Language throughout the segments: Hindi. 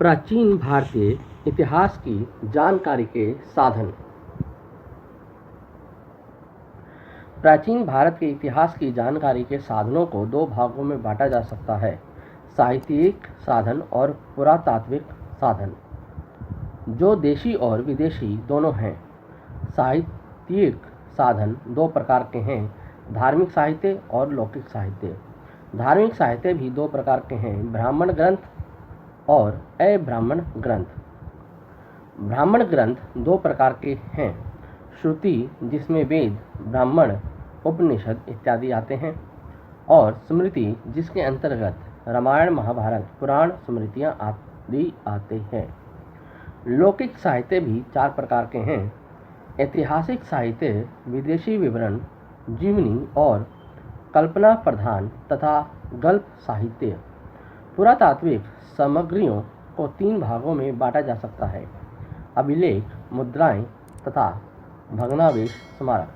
प्राचीन भारतीय इतिहास की जानकारी के साधन। प्राचीन भारत के इतिहास की जानकारी के साधनों को दो भागों में बांटा जा सकता है, साहित्यिक साधन और पुरातात्विक साधन, जो देशी और विदेशी दोनों हैं। साहित्यिक साधन दो प्रकार के हैं, धार्मिक साहित्य और लौकिक साहित्य। धार्मिक साहित्य भी दो प्रकार के हैं, ब्राह्मण ग्रंथ और अब्राह्मण ग्रंथ। ब्राह्मण ग्रंथ दो प्रकार के हैं, श्रुति जिसमें वेद, ब्राह्मण, उपनिषद इत्यादि आते हैं, और स्मृति जिसके अंतर्गत रामायण, महाभारत, पुराण, स्मृतियाँ आदि आते हैं। लौकिक साहित्य भी चार प्रकार के हैं, ऐतिहासिक साहित्य, विदेशी विवरण, जीवनी और कल्पना प्रधान तथा गल्प साहित्य। पुरातात्विक सामग्रियों को तीन भागों में बांटा जा सकता है, अभिलेख, मुद्राएं तथा भग्नावशेष स्मारक।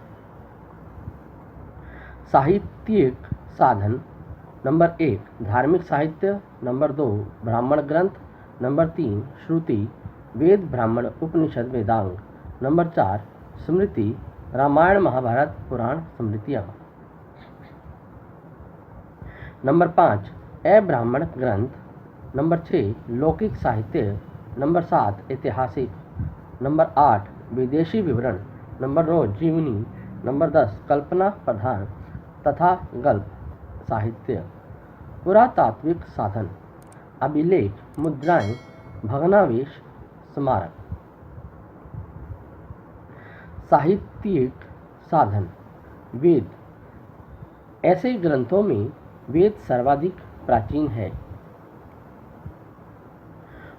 साहित्यिक साधन नंबर 1 धार्मिक साहित्य, नंबर 2 ब्राह्मण ग्रंथ, नंबर 3 श्रुति, वेद, ब्राह्मण, उपनिषद, वेदांग, नंबर 4 स्मृति, रामायण, महाभारत, पुराण, स्मृतियाँ। नंबर 5 अब्राह्मण ग्रंथ, नंबर 6 लौकिक साहित्य, नंबर 7 ऐतिहासिक, नंबर 8 विदेशी विवरण, नंबर 9 जीवनी, नंबर 10 कल्पना प्रधान तथा गल्प साहित्य। पुरातात्विक साधन, अभिलेख, मुद्राएं, भग्नावशेष, स्मारक। साहित्यिक साधन, वेद। ऐसे ग्रंथों में वेद सर्वाधिक प्राचीन है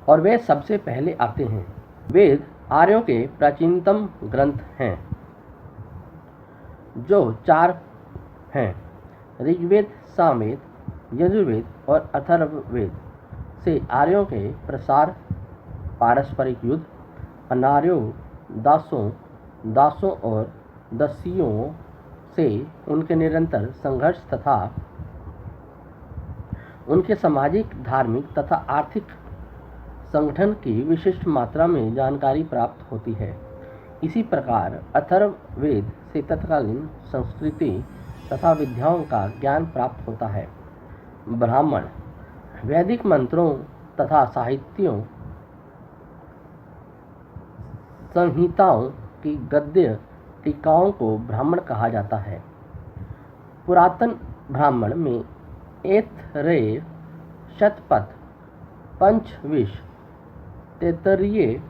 और वे सबसे पहले आते हैं। वेद आर्यों के प्राचीनतम ग्रंथ हैं, जो 4 हैं, ऋग्वेद, सामवेद, यजुर्वेद और अथर्ववेद से आर्यों के प्रसार, पारस्परिक युद्ध, अनार्यों, दासों और दासियों से उनके निरंतर संघर्ष तथा उनके सामाजिक, धार्मिक तथा आर्थिक संगठन की विशिष्ट मात्रा में जानकारी प्राप्त होती है। इसी प्रकार अथर्ववेद से तत्कालीन संस्कृति तथा विद्याओं का ज्ञान प्राप्त होता है। ब्राह्मण वैदिक मंत्रों तथा साहित्यों, संहिताओं की गद्य टीकाओं को ब्राह्मण कहा जाता है। पुरातन ब्राह्मण में ऐतरेय, शतपथ, पंचविंश, तैत्तिरीय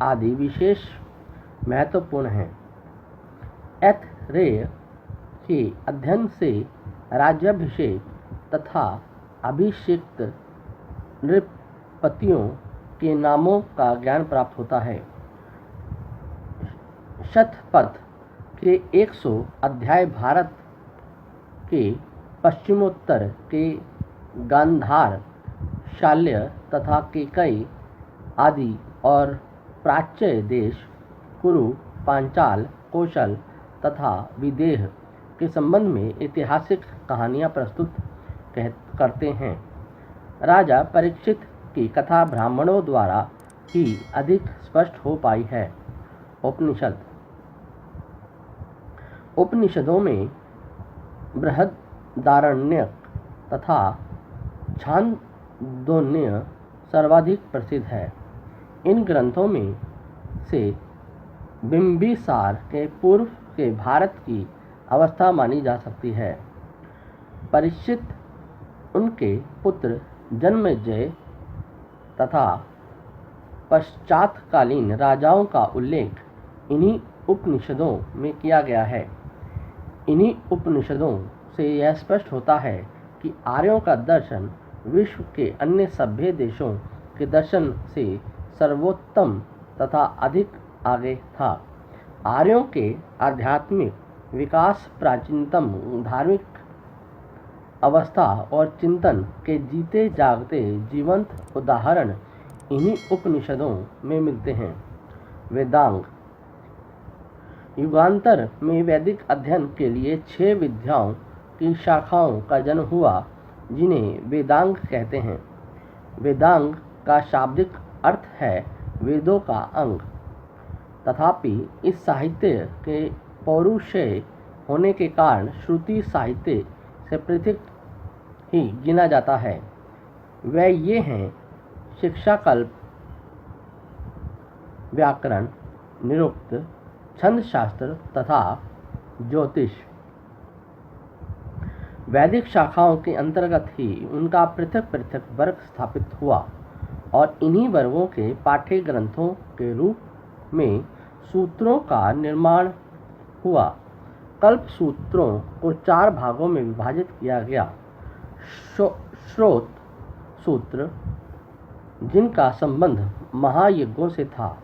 आदि विशेष महत्वपूर्ण हैं। ऐतरेय के अध्ययन से राज्याभिषेक तथा अभिषिक्त नृपतियों के नामों का ज्ञान प्राप्त होता है। शतपथ के 100 अध्याय भारत के पश्चिमोत्तर के गांधार, शाल्य तथा केकई आदि और प्राच्य देश कुरु, पांचाल, कौशल तथा विदेह के संबंध में ऐतिहासिक कहानियाँ प्रस्तुत करते हैं। राजा परीक्षित की कथा ब्राह्मणों द्वारा ही अधिक स्पष्ट हो पाई है। उपनिषद। उपनिषदों में बृहदारण्यक तथा छांदोग्य सर्वाधिक प्रसिद्ध है। इन ग्रंथों में से बिंबिसार के पूर्व के भारत की अवस्था मानी जा सकती है। परीक्षित, उनके पुत्र जन्मेजय तथा पश्चातकालीन राजाओं का उल्लेख इन्हीं उपनिषदों में किया गया है। इन्हीं उपनिषदों से यह स्पष्ट होता है कि आर्यों का दर्शन विश्व के अन्य सभ्य देशों के दर्शन से सर्वोत्तम तथा अधिक आगे था। आर्यों के आध्यात्मिक विकास, प्राचीनतम धार्मिक अवस्था और चिंतन के जीते जागते जीवंत उदाहरण इन्हीं उपनिषदों में मिलते हैं। वेदांग। युगांतर में वैदिक अध्ययन के लिए 6 विद्याओं की शाखाओं का जन्म हुआ, जिन्हें वेदांग कहते हैं। वेदांग का शाब्दिक अर्थ है वेदों का अंग। तथापि इस साहित्य के पौरुषेय होने के कारण श्रुति साहित्य से पृथक ही गिना जाता है। वे ये हैं शिक्षाकल्प, व्याकरण, निरुक्त, छंद शास्त्र तथा ज्योतिष। वैदिक शाखाओं के अंतर्गत ही उनका पृथक पृथक वर्ग स्थापित हुआ और इन्हीं वर्गों के पाठ्य ग्रंथों के रूप में सूत्रों का निर्माण हुआ। कल्प सूत्रों को 4 भागों में विभाजित किया गया। श्रोत सूत्र, जिनका संबंध महायज्ञों से था।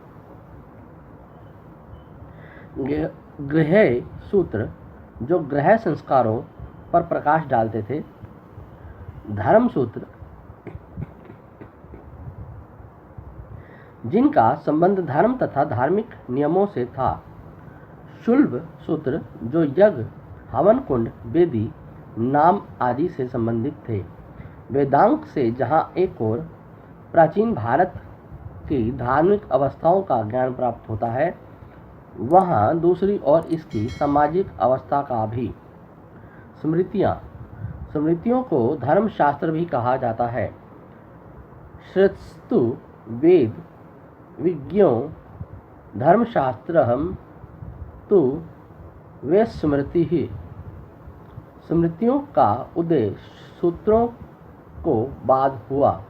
गृह सूत्र, जो गृह संस्कारों पर प्रकाश डालते थे। धर्म सूत्र, जिनका संबंध धर्म तथा धार्मिक नियमों से था। शुल्ब सूत्र, जो यज्ञ, हवन कुंड, वेदी, नाम आदि से संबंधित थे। वेदांग से जहाँ एक ओर प्राचीन भारत की धार्मिक अवस्थाओं का ज्ञान प्राप्त होता है, वहाँ दूसरी ओर इसकी सामाजिक अवस्था का भी। स्मृतियों को धर्मशास्त्र भी कहा जाता है। श्रुतस्तु वेद विज्ञो धर्मशास्त्रहम तु वे स्मृति ही। स्मृतियों का उदय सूत्रों को बाद हुआ।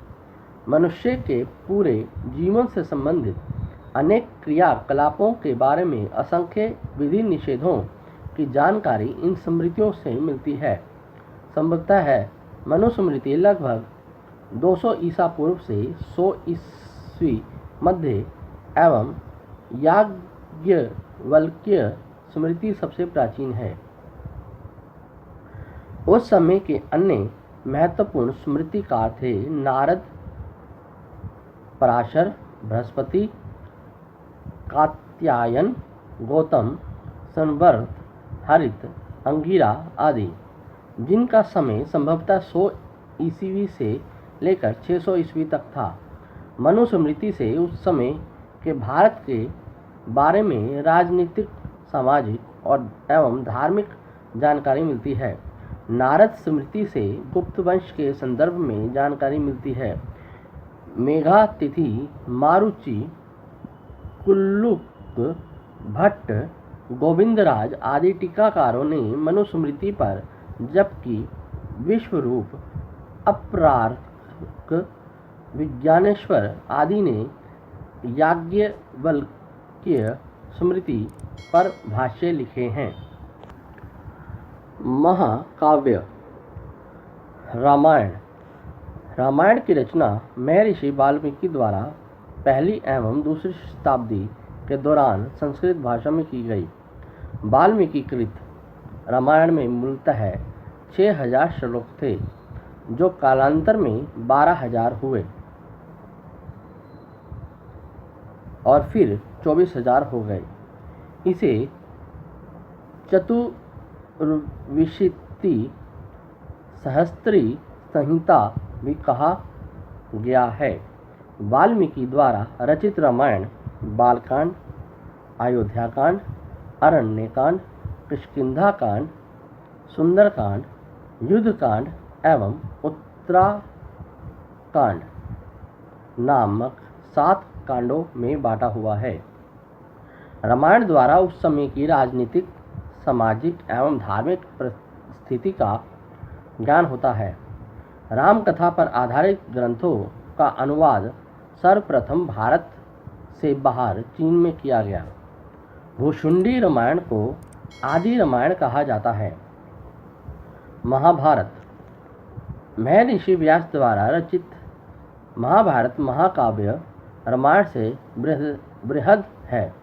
मनुष्य के पूरे जीवन से संबंधित अनेक क्रियाकलापों के बारे में असंख्य विधि निषेधों की जानकारी इन स्मृतियों से मिलती है। संभवतः है मनुस्मृति लगभग 200 ईसा पूर्व से 100 ईस्वी मध्य एवं याज्ञवल्क्य स्मृति सबसे प्राचीन है। उस समय के अन्य महत्वपूर्ण स्मृतिकार थे नारद, पराशर, बृहस्पति, कात्यायन, गौतम, संवर्त, हरित, अंगिरा आदि, जिनका समय संभवतः 100 ईस्वी से लेकर 600 ईस्वी तक था। मनुस्मृति से उस समय के भारत के बारे में राजनीतिक, सामाजिक और एवं धार्मिक जानकारी मिलती है। नारद स्मृति से गुप्त वंश के संदर्भ में जानकारी मिलती है। मेघातिथि, मारुचि, कुल्लुक, भट्ट, गोविंदराज आदि टीकाकारों ने मनुस्मृति पर, जबकि विश्वरूप, अपरार्क, विज्ञानेश्वर आदि ने याज्ञवल्क्य स्मृति पर भाष्य लिखे हैं। महाकाव्य रामायण की रचना महर्षि वाल्मीकि द्वारा पहली एवं दूसरी शताब्दी के दौरान संस्कृत भाषा में की गई। वाल्मीकि कृत रामायण में मूलतः 6000 श्लोक थे, जो कालांतर में 12000 हुए और फिर 24000 हो गए। इसे चतुर्विंशति सहस्त्री संहिता भी कहा गया है। वाल्मीकि द्वारा रचित रामायण बालकांड, अयोध्याकांड, अरण्यकांड, किष्किंधाकांड, सुंदरकांड, युद्धकांड एवं उत्तराकांड नामक 7 कांडों में बांटा हुआ है। रामायण द्वारा उस समय की राजनीतिक, सामाजिक एवं धार्मिक परिस्थिति का ज्ञान होता है। राम कथा पर आधारित ग्रंथों का अनुवाद सर्वप्रथम भारत से बाहर चीन में किया गया। भुशुंडी रामायण को आदि रामायण कहा जाता है। महाभारत महर्षि व्यास द्वारा रचित महाभारत महाकाव्य रामायण से बृहद है।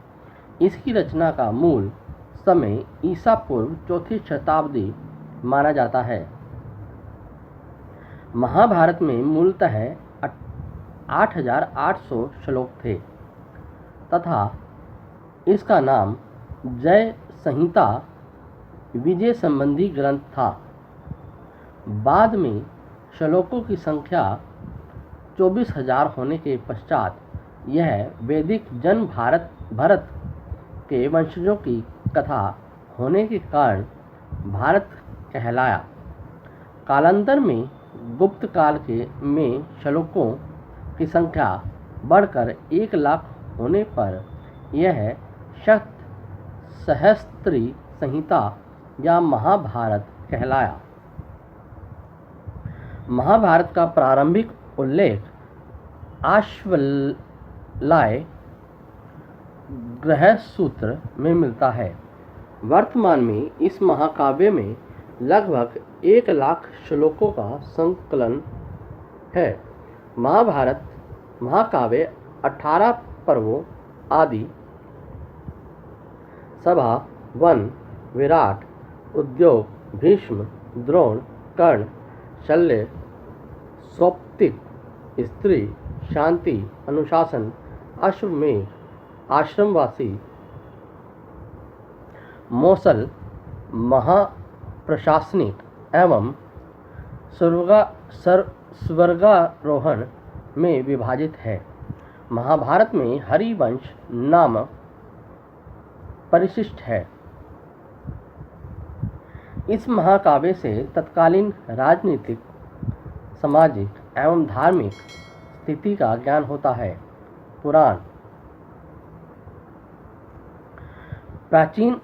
इसकी रचना का मूल समय ईसा पूर्व 4वीं शताब्दी माना जाता है। महाभारत में मूलतः 8800 श्लोक थे तथा इसका नाम जय संहिता विजय संबंधी ग्रंथ था। बाद में श्लोकों की संख्या 24,000 होने के पश्चात यह वैदिक जन भरत के वंशजों की कथा होने के कारण भारत कहलाया। कालांतर में गुप्त काल में श्लोकों की संख्या बढ़कर 1 लाख होने पर यह शत सहस्त्री संहिता या महाभारत कहलाया। महाभारत का प्रारंभिक उल्लेख आश्वलाय ग्रह सूत्र में मिलता है। वर्तमान में इस महाकाव्य में लगभग 1 लाख श्लोकों का संकलन है। महाभारत महाकाव्य 18 पर्वों आदि सभा, वन, विराट, उद्योग, भीष्म, द्रोण, कर्ण, शल्य, सौप्तिक, स्त्री, शांति, अनुशासन, अश्वमेध, आश्रमवासी, मौसल, महाप्रशासनिक एवं स्वर्गारोहण में विभाजित है। महाभारत में हरिवंश नामक परिशिष्ट है। इस महाकाव्य से तत्कालीन राजनीतिक, सामाजिक एवं धार्मिक स्थिति का ज्ञान होता है। पुराण प्राचीन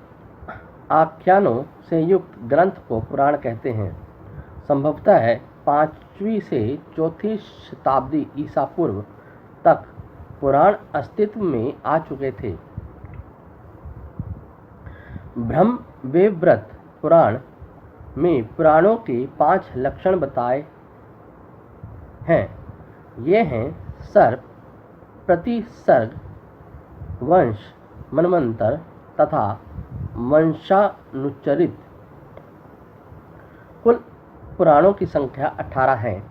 आख्यानों से युक्त ग्रंथ को पुराण कहते हैं। संभवतः 5वीं से 4वीं शताब्दी ईसा पूर्व तक पुराण अस्तित्व में आ चुके थे। ब्रह्मवैवर्त पुराण में पुराणों के 5 लक्षण बताए हैं। ये हैं सर्प, प्रतिसर्ग, वंश, मनवंतर तथा वंशानुचरित। कुल पुराणों की संख्या 18 है।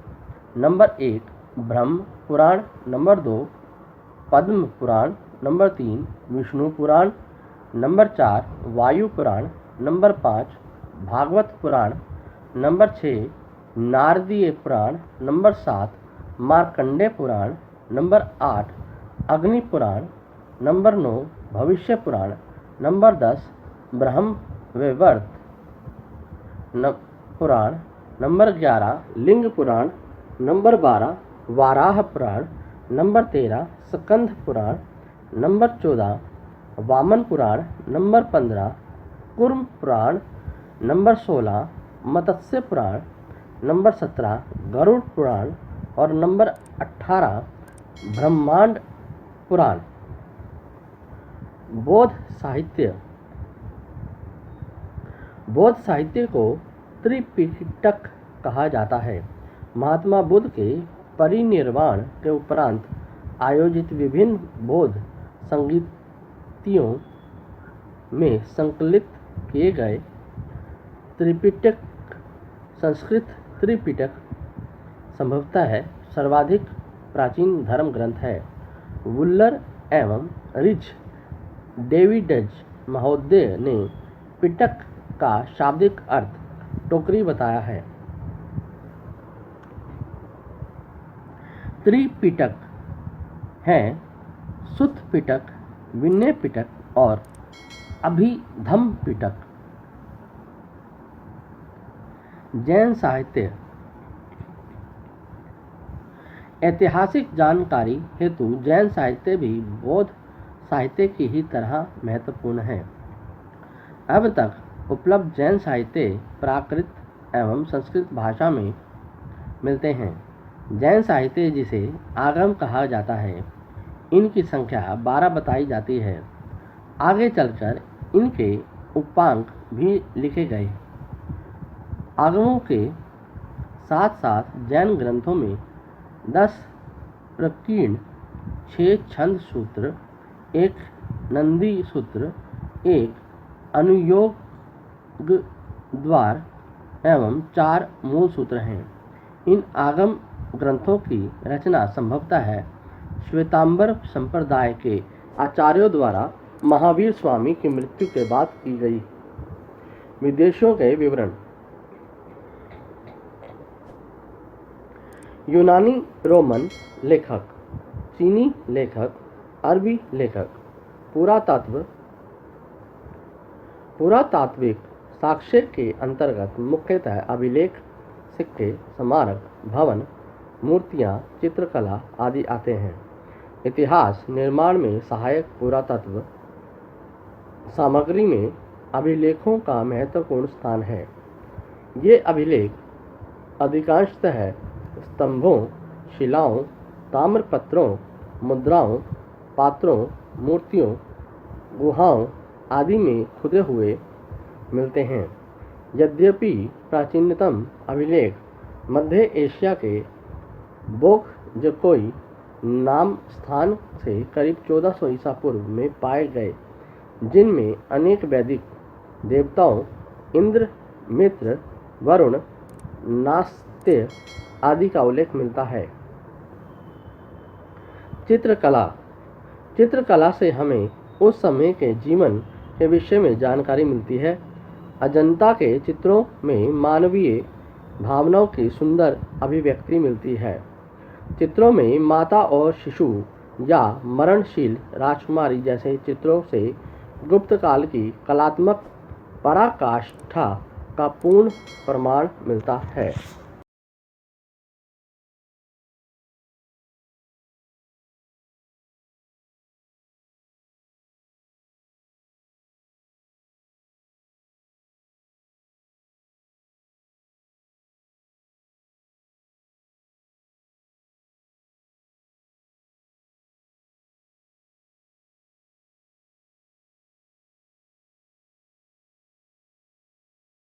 नंबर 1 ब्रह्म पुराण, नंबर 2 पद्म पुराण, नंबर 3 विष्णु पुराण, नंबर 4 वायु पुराण, नंबर 5 भागवत पुराण, नंबर 6 नारदीय पुराण, नंबर 7 मार्कंडेय पुराण, नंबर 8 अग्नि पुराण, नंबर 9 भविष्य पुराण, नंबर 10 ब्रह्मवैवर्त पुराण, नंबर 11 लिंग पुराण, नंबर 12 वाराह पुराण, नंबर 13 स्कंद पुराण, नंबर 14 वामन पुराण, नंबर 15 कूर्म पुराण, नंबर 16 मत्स्य पुराण, नंबर 17 गरुड़ पुराण और नंबर 18 ब्रह्मांड पुराण। बौद्ध साहित्य को त्रिपिटक कहा जाता है। महात्मा बुद्ध के परिनिर्वाण के उपरांत आयोजित विभिन्न बौद्ध संगीतियों में संकलित किए गए त्रिपिटक, संस्कृत त्रिपिटक संभवतः सर्वाधिक प्राचीन धर्म ग्रंथ है। वुल्लर एवं रिच डेविडज महोदय ने पिटक का शाब्दिक अर्थ टोकरी बताया है। त्रिपिटक हैं सुत्त पिटक, विनय पिटक और अभिधम्म पिटक। जैन साहित्य ऐतिहासिक जानकारी हेतु जैन साहित्य भी बौद्ध साहित्य की ही तरह महत्वपूर्ण है। अब तक उपलब्ध जैन साहित्य प्राकृत एवं संस्कृत भाषा में मिलते हैं। जैन साहित्य जिसे आगम कहा जाता है, इनकी संख्या 12 बताई जाती है। आगे चलकर इनके उपांक भी लिखे गए। आगमों के साथ साथ जैन ग्रंथों में 10 प्रकीर्ण, 6 छंद सूत्र, 1 नंदी सूत्र, 1 अनुयोग द्वार एवं 4 मूल सूत्र हैं। इन आगम ग्रंथों की रचना संभवतः श्वेतांबर संप्रदाय के आचार्यों द्वारा महावीर स्वामी की मृत्यु के बाद की गई। विदेशों के विवरण। यूनानी रोमन लेखक, चीनी लेखक, अरबी लेखक। पुरातात्विक साक्ष्य के अंतर्गत मुख्यतः अभिलेख, सिक्के, स्मारक, भवन, मूर्तियां, चित्रकला आदि आते हैं। इतिहास निर्माण में सहायक पुरातत्व सामग्री में अभिलेखों का महत्वपूर्ण स्थान है। ये अभिलेख अधिकांशतः स्तंभों, शिलाओं, ताम्रपत्रों, मुद्राओं, पात्रों, मूर्तियों, गुहाओं आदि में खुदे हुए मिलते हैं। यद्यपि प्राचीनतम अभिलेख मध्य एशिया के बोकजकोई नाम स्थान से करीब 1400 ईसा पूर्व में पाए गए, जिनमें अनेक वैदिक देवताओं इंद्र, मित्र, वरुण, नास्त्य आदि का उल्लेख मिलता है। चित्रकला से हमें उस समय के जीवन के विषय में जानकारी मिलती है। अजंता के चित्रों में मानवीय भावनाओं की सुंदर अभिव्यक्ति मिलती है। चित्रों में माता और शिशु या मरणशील राजकुमारी जैसे चित्रों से गुप्त काल की कलात्मक पराकाष्ठा का पूर्ण प्रमाण मिलता है।